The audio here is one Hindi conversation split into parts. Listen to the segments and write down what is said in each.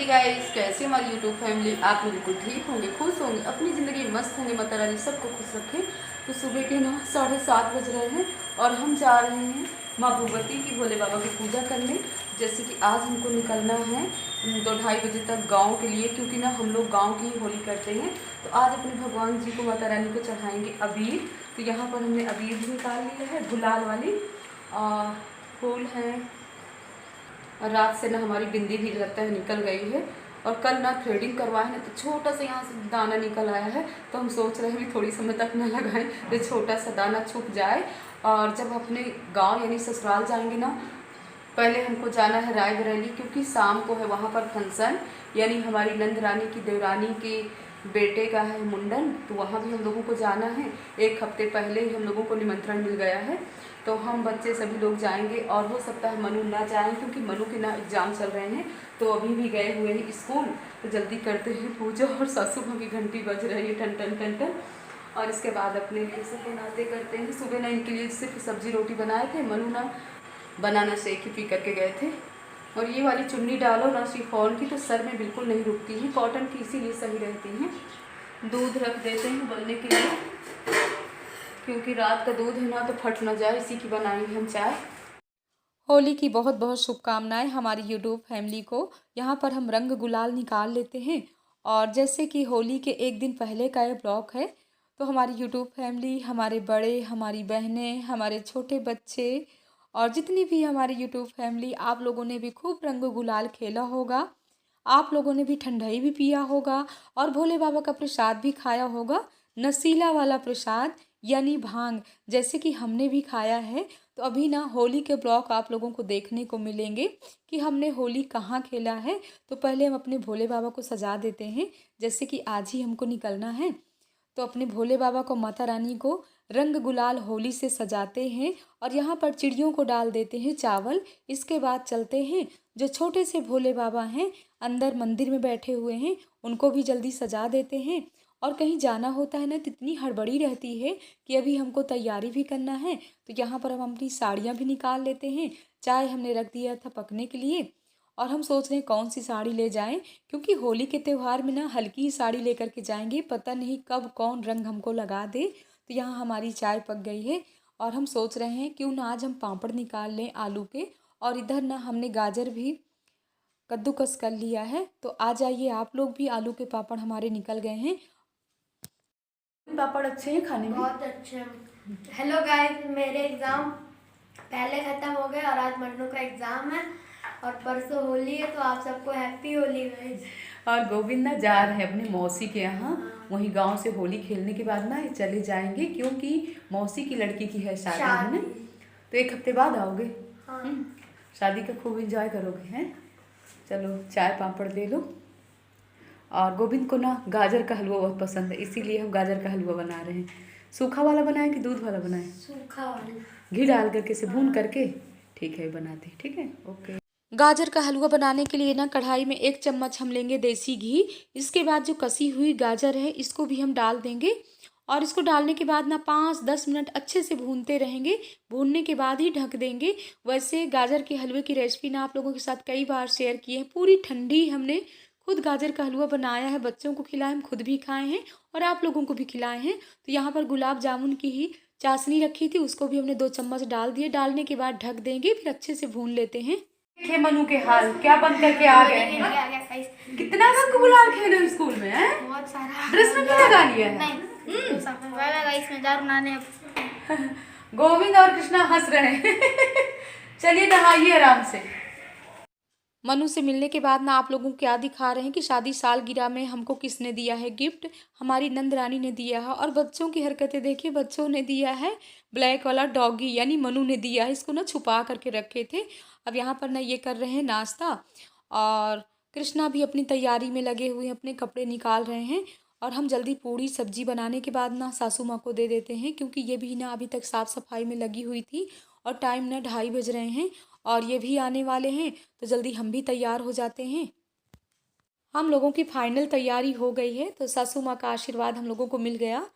हे गाइस, कैसे हमारी यूट्यूब फैमिली। आप लोग बिल्कुल ठीक होंगे, खुश होंगे, अपनी ज़िंदगी में मस्त होंगे। माता रानी सबको खुश रखे। तो सुबह के 7:30 बज रहे हैं और हम जा रहे हैं माँ भगवती की, भोले बाबा की पूजा करने। जैसे कि आज हमको निकलना है 2-2:30 बजे तक गांव के लिए, क्योंकि हम लोग गांव की ही होली करते हैं। तो आज अपने भगवान जी को, माता रानी को चढ़ाएँगे अबीर। तो यहाँ पर हमने अबीर भी निकाल लिया है, गुलाल वाली फूल हैं। और रात से हमारी बिंदी भी लगता है निकल गई है। और कल थ्रेडिंग करवाए ना, तो छोटा सा यहाँ से दाना निकल आया है। तो हम सोच रहे हैं भी थोड़ी समय तक न लगाएं, तो छोटा सा दाना छुप जाए। और जब अपने गांव यानी ससुराल जाएंगे ना, पहले हमको जाना है रायबरेली, क्योंकि शाम को है वहाँ पर फंक्शन, यानी हमारी नंद रानी की देवरानी के बेटे का है मुंडन। तो वहाँ भी हम लोगों को जाना है। 1 हफ्ते पहले ही हम लोगों को निमंत्रण मिल गया है। तो हम बच्चे सभी लोग जाएंगे। और हो सकता है मनु ना जाएं, क्योंकि मनु के एग्ज़ाम चल रहे हैं। तो अभी भी गए हुए हैं स्कूल। तो जल्दी करते हैं पूजा। और सासू माँ की घंटी बज रही है, टन टन टन टन। और इसके बाद अपने लिए सब बनाते करते हैं। सुबह ना इनके लिए सिर्फ सब्जी रोटी बनाए थे। मनु ना बनाना शेक ही पी करके गए थे। और ये वाली चुन्नी डालो ना शिफॉन की, तो सर में बिल्कुल नहीं रुकती है, कॉटन की इसीलिए सही रहती हैं। दूध रख देते हैं उबलने के लिए, क्योंकि रात का दूध है ना, तो फट ना जाए, इसी की बनाएंगे हम चाय। होली की बहुत बहुत शुभकामनाएं हमारी यूट्यूब फैमिली को। यहाँ पर हम रंग गुलाल निकाल लेते हैं। और जैसे कि होली के एक दिन पहले का ये ब्लॉग है, तो हमारी यूट्यूब फैमिली, हमारे बड़े, हमारी बहनें, हमारे छोटे बच्चे और जितनी भी हमारी यूट्यूब फैमिली, आप लोगों ने भी खूब रंग गुलाल खेला होगा। आप लोगों ने भी ठंडाई भी पिया होगा और भोले बाबा का प्रसाद भी खाया होगा, नशीला वाला प्रसाद यानी भांग, जैसे कि हमने भी खाया है। तो अभी ना होली के ब्लॉग आप लोगों को देखने को मिलेंगे कि हमने होली कहाँ खेला है। तो पहले हम अपने भोले बाबा को सजा देते हैं, जैसे कि आज ही हमको निकलना है। तो अपने भोले बाबा को, माता रानी को रंग गुलाल होली से सजाते हैं। और यहाँ पर चिड़ियों को डाल देते हैं चावल। इसके बाद चलते हैं, जो छोटे से भोले बाबा हैं अंदर मंदिर में बैठे हुए हैं, उनको भी जल्दी सजा देते हैं। और कहीं जाना होता है ना, तो इतनी हड़बड़ी रहती है कि अभी हमको तैयारी भी करना है। तो यहाँ पर हम अपनी साड़ियाँ भी निकाल लेते हैं। चाय हमने रख दिया था पकने के लिए। और हम सोच रहे हैं कौन सी साड़ी ले जाएं, क्योंकि होली के त्यौहार में ना हल्की ही साड़ी लेकर के जाएंगे, पता नहीं कब कौन रंग हमको लगा दे। तो यहाँ हमारी चाय पक गई है। और हम सोच रहे हैं क्यों ना आज हम पापड़ निकाल लें आलू के। और इधर ना हमने गाजर भी कद्दूकस कर लिया है। तो आ जाइए आप लोग भी, आलू के पापड़ हमारे निकल गए हैं। पापड़ अच्छे हैं खाने में, बहुत अच्छे हैं। हेलो गाइस, मेरे एग्ज़ाम पहले ख़त्म हो गए और आज मन्नू का एग्ज़ाम है और परसों होली है। तो आप सबको हैप्पी होली गाइस। और गोविंद ना जा रहे हैं अपनी मौसी के यहाँ। वहीं गांव से होली खेलने के बाद ना ये चले जाएंगे, क्योंकि मौसी की लड़की की है शादी है ना। तो 1 हफ्ते बाद आओगे। हाँ। शादी का खूब एंजॉय करोगे हैं। चलो चाय पापड़ ले लो। और गोविंद को ना गाजर का हलवा बहुत पसंद है, इसीलिए हम गाजर का हलवा बना रहे हैं। सूखा वाला बनाएं कि दूध वाला बनाएं? सूखा वाला, घी डाल करके से भून करके। ठीक है, बनाते हैं। ठीक है, ओके। गाजर का हलवा बनाने के लिए ना कढ़ाई में 1 चम्मच हम लेंगे देसी घी। इसके बाद जो कसी हुई गाजर है, इसको भी हम डाल देंगे। और इसको डालने के बाद ना 5-10 मिनट अच्छे से भूनते रहेंगे। भूनने के बाद ही ढक देंगे। वैसे गाजर के हलवे की रेसिपी ना आप लोगों के साथ कई बार शेयर की है, पूरी ठंडी हमने खुद गाजर का हलवा बनाया है, बच्चों को खिलाए, हम खुद भी खाए हैं और आप लोगों को भी खिलाए हैं। तो यहाँ पर गुलाब जामुन की ही चाशनी रखी थी, उसको भी हमने 2 चम्मच डाल दिए। डालने के बाद ढक देंगे, फिर अच्छे से भून लेते हैं। देखिए मनु के हाल क्या बन करके आ गए हैं। कितना रंग गुलाल खेले स्कूल में है। बहुत सारा। ड्रेस में भी लगा लिया है। गाइस मैं जा रहा हूं अब। गोविंद और कृष्णा हंस रहे हैं। चलिए नहाइए आराम से। मनु से मिलने के बाद ना आप लोगों को क्या दिखा रहे हैं कि शादी सालगिरह में हमको किसने दिया है गिफ्ट। हमारी नंद रानी ने दिया है। और बच्चों की हरकतें देखिए, बच्चों ने दिया है ब्लैक वाला डॉगी, यानी मनु ने दिया है। इसको ना छुपा करके रखे थे। अब यहाँ पर ना ये कर रहे हैं नाश्ता। और कृष्णा भी अपनी तैयारी में लगे हुए हैं, अपने कपड़े निकाल रहे हैं। और हम जल्दी पूड़ी सब्जी बनाने के बाद ना सासू माँ को दे देते हैं, क्योंकि ये भी ना अभी तक साफ़ सफाई में लगी हुई थी। और टाइम ना 2:30 बज रहे हैं और ये भी आने वाले हैं। तो जल्दी हम भी तैयार हो जाते हैं। हम लोगों की फाइनल तैयारी हो गई है। तो सासू माँ का आशीर्वाद हम लोगों को मिल गया।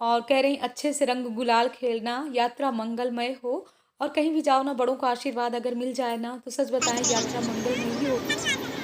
और कह रहे हैं अच्छे से रंग गुलाल खेलना, यात्रा मंगलमय हो। और कहीं भी जाओ ना, बड़ों का आशीर्वाद अगर मिल जाए ना, तो सच बताएं यात्रा मंगलमय ही होती है।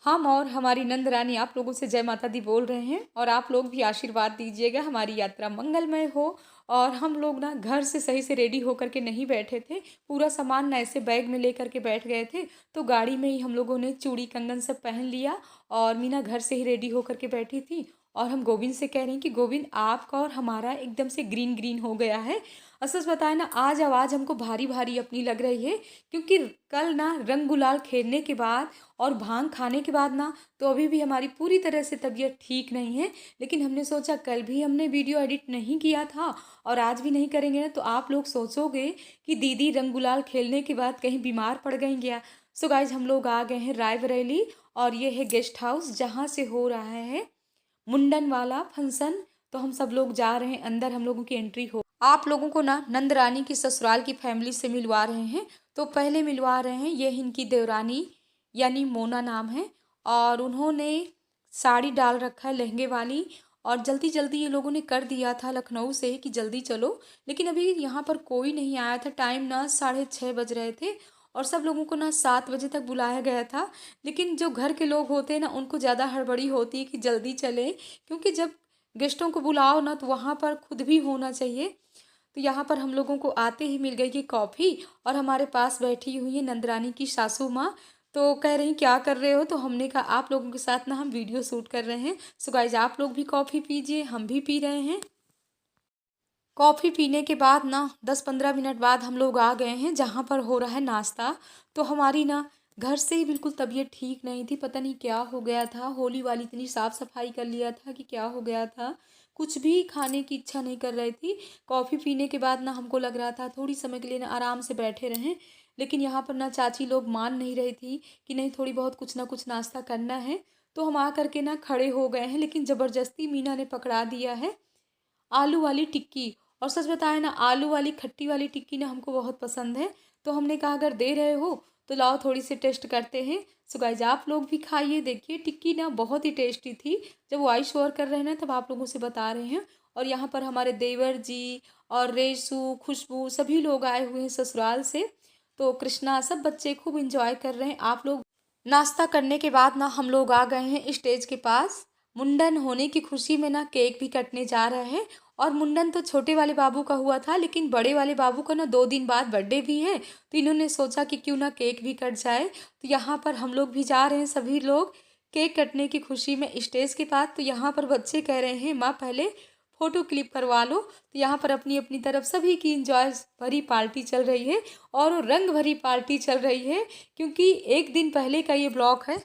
हम और हमारी नंद रानी आप लोगों से जय माता दी बोल रहे हैं और आप लोग भी आशीर्वाद दीजिएगा, हमारी यात्रा मंगलमय हो। और हम लोग ना घर से सही से रेडी होकर के नहीं बैठे थे, पूरा सामान ना ऐसे बैग में लेकर के बैठ गए थे, तो गाड़ी में ही हम लोगों ने चूड़ी कंगन सब पहन लिया और मीना घर से ही रेडी होकर के बैठी थी। और हम गोविंद से कह रहे हैं कि गोविंद आपका और हमारा एकदम से ग्रीन ग्रीन हो गया है। सच बताए ना, आज आवाज़ हमको भारी भारी अपनी लग रही है, क्योंकि कल ना रंग गुलाल खेलने के बाद और भांग खाने के बाद ना तो अभी भी हमारी पूरी तरह से तबीयत ठीक नहीं है। लेकिन हमने सोचा कल भी हमने वीडियो एडिट नहीं किया था और आज भी नहीं करेंगे ना तो आप लोग सोचोगे कि दीदी रंग गुलाल खेलने के बाद कहीं बीमार पड़ गई क्या। सो गाइज हम लोग आ गए हैं रायबरेली और ये है गेस्ट हाउस जहाँ से हो रहा है मुंडन वाला फंक्शन। तो हम सब लोग जा रहे हैं अंदर, हम लोगों की एंट्री हो। आप लोगों को ना नंद रानी की ससुराल की फैमिली से मिलवा रहे हैं। तो पहले मिलवा रहे हैं, ये इनकी देवरानी यानी मोना नाम है और उन्होंने साड़ी डाल रखा है लहंगे वाली। और जल्दी जल्दी ये लोगों ने कर दिया था लखनऊ से कि जल्दी चलो, लेकिन अभी यहाँ पर कोई नहीं आया था। टाइम ना 6:30 बज रहे थे और सब लोगों को ना 7 बजे तक बुलाया गया था। लेकिन जो घर के लोग होते हैं ना उनको ज़्यादा हड़बड़ी होती है कि जल्दी चले, क्योंकि जब गेस्टों को बुलाओ ना तो वहाँ पर खुद भी होना चाहिए। तो यहाँ पर हम लोगों को आते ही मिल गई कि कॉफ़ी और हमारे पास बैठी हुई है नंदरानी की सासू माँ। तो कह रही क्या कर रहे हो, तो हमने कहा आप लोगों के साथ ना हम वीडियो शूट कर रहे हैं। सो गाइज आप लोग भी कॉफ़ी पीजिए, हम भी पी रहे हैं। कॉफ़ी पीने के बाद ना 10-15 मिनट बाद हम लोग आ गए हैं जहाँ पर हो रहा है नाश्ता। तो हमारी ना घर से ही बिल्कुल तबीयत ठीक नहीं थी, पता नहीं क्या हो गया था। होली वाली इतनी साफ़ सफाई कर लिया था कि क्या हो गया था, कुछ भी खाने की इच्छा नहीं कर रही थी। कॉफ़ी पीने के बाद ना हमको लग रहा था थोड़ी समय के लिए ना आराम से बैठे रहें, लेकिन यहाँ पर ना चाची लोग मान नहीं रही थी कि नहीं थोड़ी बहुत कुछ ना कुछ नाश्ता करना है। तो हम आ करके ना खड़े हो गए हैं, लेकिन ज़बरदस्ती मीना ने पकड़ा दिया है आलू वाली टिक्की। और सच बताएं ना, आलू वाली खट्टी वाली टिक्की ना हमको बहुत पसंद है। तो हमने कहा अगर दे रहे हो तो लाओ थोड़ी सी टेस्ट करते हैं। सो गाइज आप लोग भी खाइए, देखिए टिक्की ना बहुत ही टेस्टी थी। जब वॉइस ओवर कर रहे हैं ना तब आप लोगों से बता रहे हैं। और यहाँ पर हमारे देवर जी और रेशु खुशबू सभी लोग आए हुए हैं ससुराल से। तो कृष्णा सब बच्चे खूब इंजॉय कर रहे हैं। आप लोग नाश्ता करने के बाद ना हम लोग आ गए हैं स्टेज के पास। मुंडन होने की खुशी में ना केक भी कटने जा रहे हैं। और मुंडन तो छोटे वाले बाबू का हुआ था, लेकिन बड़े वाले बाबू का ना 2 दिन बाद बर्थडे भी है, तो इन्होंने सोचा कि क्यों ना केक भी कट जाए। तो यहाँ पर हम लोग भी जा रहे हैं सभी लोग केक कटने की खुशी में स्टेज के पास। तो यहाँ पर बच्चे कह रहे हैं माँ पहले फ़ोटो क्लिप करवा लो। तो यहाँ पर अपनी अपनी तरफ सभी की इंजॉय भरी पार्टी चल रही है और रंग भरी पार्टी चल रही है, क्योंकि एक दिन पहले का ये ब्लॉग है।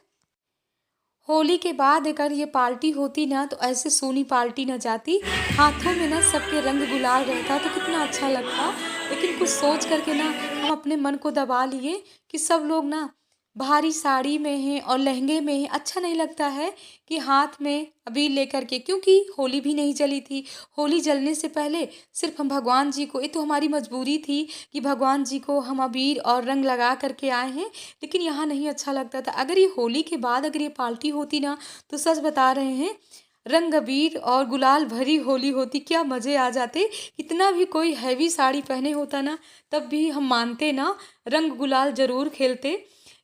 होली के बाद अगर ये पार्टी होती ना तो ऐसे सोनी पार्टी ना जाती, हाथों में ना सबके रंग गुलाल रहता तो कितना अच्छा लगता। लेकिन कुछ सोच करके ना हम अपने मन को दबा लिए कि सब लोग ना भारी साड़ी में हैं और लहंगे में हैं, अच्छा नहीं लगता है कि हाथ में अबीर लेकर के, क्योंकि होली भी नहीं जली थी। होली जलने से पहले सिर्फ हम भगवान जी को, ये तो हमारी मजबूरी थी कि भगवान जी को हम अबीर और रंग लगा करके आए हैं, लेकिन यहाँ नहीं अच्छा लगता था। अगर ये होली के बाद अगर ये पार्टी होती ना तो सच बता रहे हैं रंग अबीर और गुलाल भरी होली होती, क्या मज़े आ जाते। कितना भी कोई हैवी साड़ी पहने होता ना तब भी हम मानते ना रंग गुलाल ज़रूर खेलते,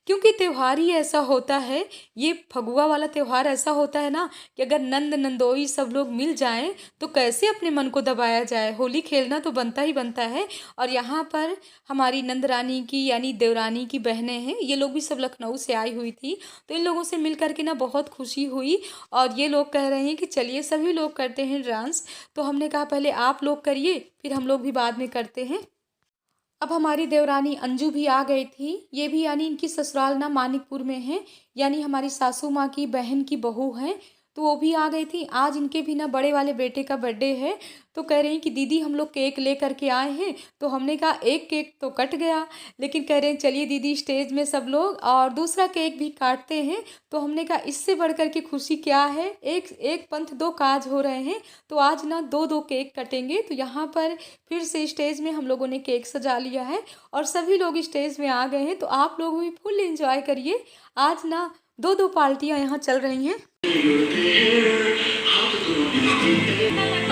क्योंकि त्यौहार ही ऐसा होता है। ये फगुआ वाला त्यौहार ऐसा होता है ना कि अगर नंद नंदोई सब लोग मिल जाएं तो कैसे अपने मन को दबाया जाए। होली खेलना तो बनता ही बनता है। और यहाँ पर हमारी नंद रानी की यानी देवरानी की बहनें हैं, ये लोग भी सब लखनऊ से आई हुई थी। तो इन लोगों से मिल करके ना बहुत खुशी हुई। और ये लोग कह रहे हैं कि चलिए सभी लोग करते हैं डांस। तो हमने कहा पहले आप लोग करिए, फिर हम लोग भी बाद में करते हैं। अब हमारी देवरानी अंजू भी आ गई थी। ये भी यानी इनकी ससुराल ना मानिकपुर में है, यानी हमारी सासू माँ की बहन की बहू हैं, तो वो भी आ गई थी। आज इनके भी ना बड़े वाले बेटे का बर्थडे है। तो कह रही हैं कि दीदी हम लोग केक ले करके आए हैं। तो हमने कहा एक केक तो कट गया, लेकिन कह रहे हैं चलिए दीदी स्टेज में सब लोग और दूसरा केक भी काटते हैं। तो हमने कहा इससे बढ़कर के खुशी क्या है, एक पंथ दो काज हो रहे हैं, तो आज ना 2-2 केक कटेंगे। तो यहाँ पर फिर से स्टेज में हम लोगों ने केक सजा लिया है और सभी लोग स्टेज में आ गए हैं। तो आप लोग भी फुल एंजॉय करिए। आज ना 2-2 पार्टियाँ यहाँ चल रही हैं।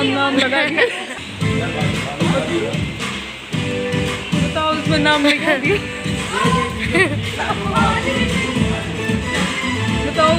नाम लगा दिया, बताओ उसमें नाम लिखा दिया, बताओ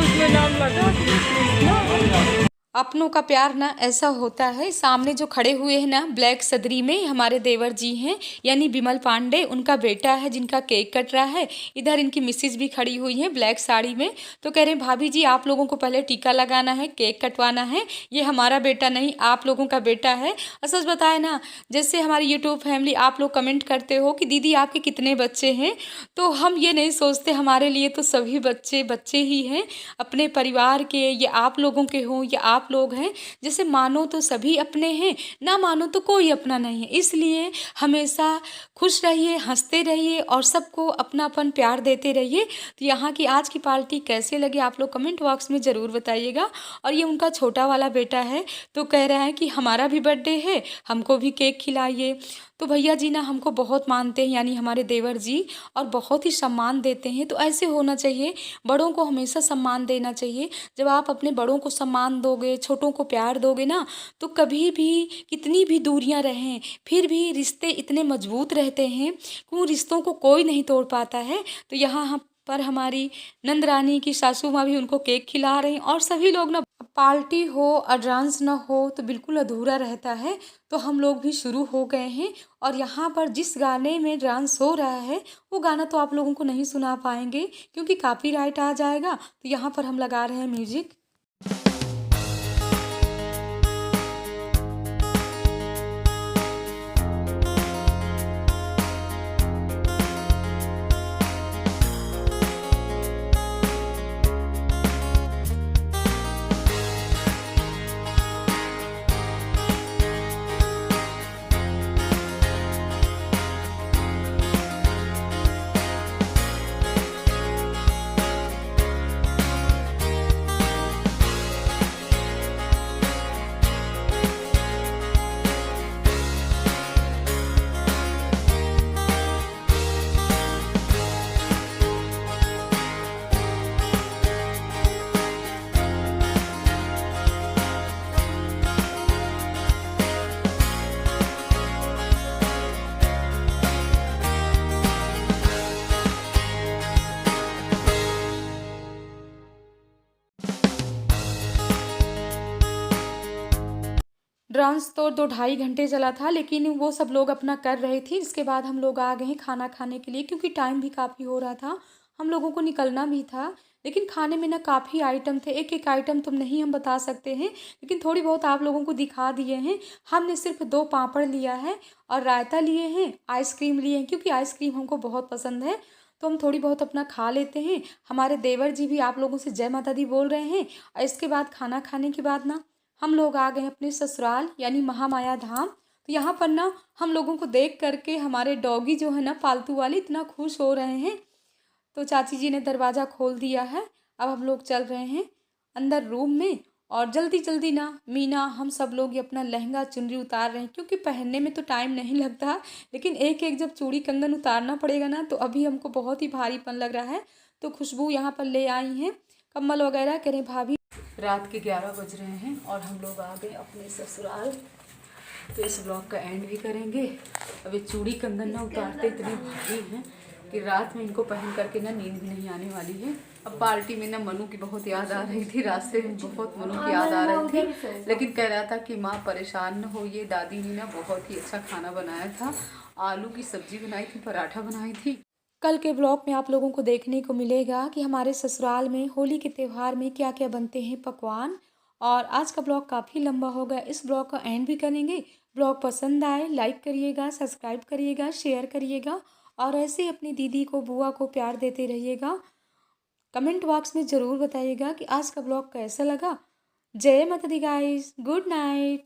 अपनों का प्यार ना ऐसा होता है। सामने जो खड़े हुए हैं ना ब्लैक सदरी में हमारे देवर जी हैं, यानी विमल पांडे, उनका बेटा है जिनका केक कट रहा है। इधर इनकी मिसेज भी खड़ी हुई हैं ब्लैक साड़ी में। तो कह रहे हैं भाभी जी आप लोगों को पहले टीका लगाना है, केक कटवाना है, ये हमारा बेटा नहीं आप लोगों का बेटा है। और सच बताए ना, जैसे हमारी यूट्यूब फैमिली आप लोग कमेंट करते हो कि दीदी आपके कितने बच्चे हैं, तो हम ये नहीं सोचते, हमारे लिए तो सभी बच्चे बच्चे ही हैं। अपने परिवार के, ये आप लोगों के हों या आप लोग हैं, जैसे मानो तो सभी अपने हैं, ना मानो तो कोई अपना नहीं है। इसलिए हमेशा खुश रहिए, हंसते रहिए और सबको अपनापन प्यार देते रहिए। तो यहाँ की आज की पार्टी कैसे लगी आप लोग कमेंट बॉक्स में ज़रूर बताइएगा। और ये उनका छोटा वाला बेटा है, तो कह रहा है कि हमारा भी बर्थडे है, हमको भी केक खिलाइए। तो भैया जी ना हमको बहुत मानते हैं, यानी हमारे देवर जी, और बहुत ही सम्मान देते हैं। तो ऐसे होना चाहिए, बड़ों को हमेशा सम्मान देना चाहिए। जब आप अपने बड़ों को सम्मान दोगे, छोटों को प्यार दोगे ना, तो कभी भी कितनी भी दूरियां रहें फिर भी रिश्ते इतने मजबूत रहते हैं कि उन रिश्तों को कोई नहीं तोड़ पाता है। तो यहाँ हम पर हमारी नंदरानी की सासू माँ भी उनको केक खिला रही हैं और सभी लोग ना, पार्टी हो और डांस ना हो तो बिल्कुल अधूरा रहता है। तो हम लोग भी शुरू हो गए हैं और यहाँ पर जिस गाने में डांस हो रहा है वो गाना तो आप लोगों को नहीं सुना पाएंगे क्योंकि कॉपीराइट आ जाएगा। तो यहाँ पर हम लगा रहे हैं म्यूजिक। डांस तो 2 ढाई घंटे चला था, लेकिन वो सब लोग अपना कर रहे थे। इसके बाद हम लोग आ गए हैं खाना खाने के लिए क्योंकि टाइम भी काफ़ी हो रहा था, हम लोगों को निकलना भी था। लेकिन खाने में ना काफ़ी आइटम थे, एक एक आइटम तो नहीं हम बता सकते हैं, लेकिन थोड़ी बहुत आप लोगों को दिखा दिए हैं। हमने सिर्फ 2 पापड़ लिया है और रायता लिए हैं, आइसक्रीम लिए हैं क्योंकि आइसक्रीम हमको बहुत पसंद है। तो हम थोड़ी बहुत अपना खा लेते हैं। हमारे देवर जी भी आप लोगों से जय माता दी बोल रहे हैं। और इसके बाद खाना खाने के बाद ना हम लोग आ गए अपने ससुराल यानी महामाया धाम। तो यहाँ पर ना हम लोगों को देख करके हमारे डॉगी जो है ना पालतू वाले इतना खुश हो रहे हैं। तो चाची जी ने दरवाज़ा खोल दिया है। अब हम लोग चल रहे हैं अंदर रूम में और जल्दी जल्दी ना मीना हम सब लोग ये अपना लहंगा चुनरी उतार रहे हैं क्योंकि पहनने में तो टाइम नहीं लगता, लेकिन एक एक जब चूड़ी कंगन उतारना पड़ेगा ना तो अभी हमको बहुत ही भारीपन लग रहा है। तो खुशबू यहाँ पर ले आई हैं कम्बल वगैरह। कह रहे भाभी रात के 11 बज रहे हैं और हम लोग आ गए अपने ससुराल। तो इस ब्लॉग का एंड भी करेंगे। अब ये चूड़ी कंगन ना उतारते इतने भारी हैं कि रात में इनको पहन करके ना नींद भी नहीं आने वाली है। अब पार्टी में ना मनु की बहुत याद आ रही थी, रास्ते में बहुत मनु की याद आ रही थी, लेकिन कह रहा था कि माँ परेशान न हो। ये दादी ने ना बहुत ही अच्छा खाना बनाया था, आलू की सब्जी बनाई थी, पराठा बनाई थी। कल के ब्लॉग में आप लोगों को देखने को मिलेगा कि हमारे ससुराल में होली के त्यौहार में क्या क्या बनते हैं पकवान। और आज का ब्लॉग काफ़ी लंबा हो गया, इस ब्लॉग का एंड भी करेंगे। ब्लॉग पसंद आए लाइक करिएगा, सब्सक्राइब करिएगा, शेयर करिएगा और ऐसे ही अपनी दीदी को बुआ को प्यार देते रहिएगा। कमेंट बॉक्स में ज़रूर बताइएगा कि आज का ब्लॉग कैसा लगा। जय माता दी गाइस, गुड नाइट।